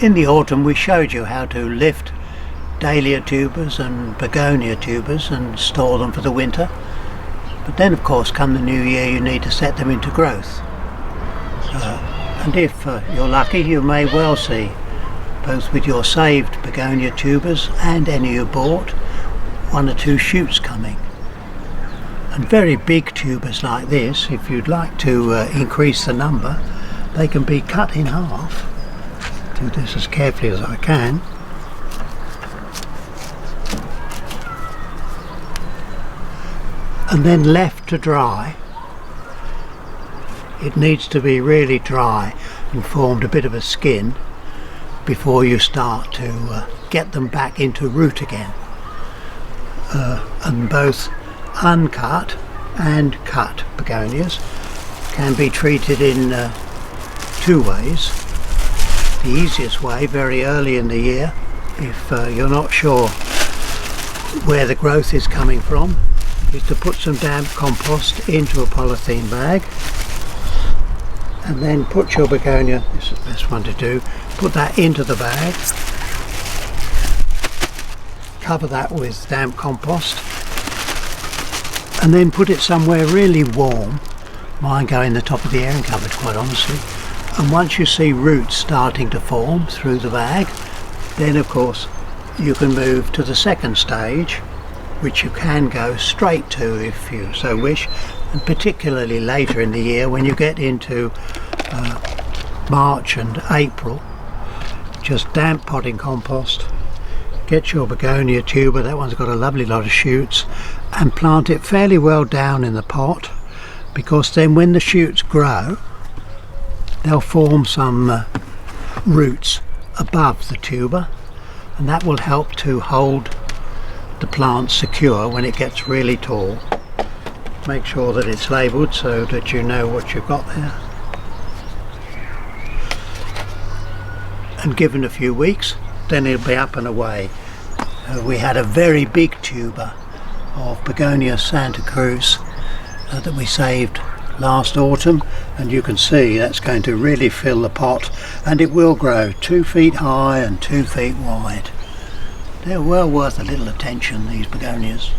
In the autumn we showed you how to lift dahlia tubers and begonia tubers and store them for the winter, but then of course come the new year you need to set them into growth, and if you're lucky you may well see, both with your saved begonia tubers and any you bought, 1 or 2 shoots coming. And very big tubers like this, if you'd like to increase the number, they can be cut in half. Do this as carefully as I can. And then left to dry. It needs to be really dry and formed a bit of a skin before you start to get them back into root again. And both uncut and cut begonias can be treated in 2 ways. The easiest way, very early in the year, if you're not sure where the growth is coming from, is to put some damp compost into a polythene bag and then put your begonia, this is the best one to do, put that into the bag, cover that with damp compost and then put it somewhere really warm. Mine go in the top of the airing cupboard, quite honestly. And once you see roots starting to form through the bag, then of course you can move to the second stage, which you can go straight to if you so wish, and particularly later in the year when you get into March and April. Just damp potting compost, get your begonia tuber, that one's got a lovely lot of shoots, and plant it fairly well down in the pot, because then when the shoots grow they'll form some roots above the tuber, and that will help to hold the plant secure when it gets really tall. Make sure that it's labelled so that you know what you've got there. And given a few weeks, then it'll be up and away. We had a very big tuber of Begonia Santa Cruz that we saved last autumn, and you can see that's going to really fill the pot, and it will grow 2 feet high and 2 feet wide. They're well worth a little attention, these begonias.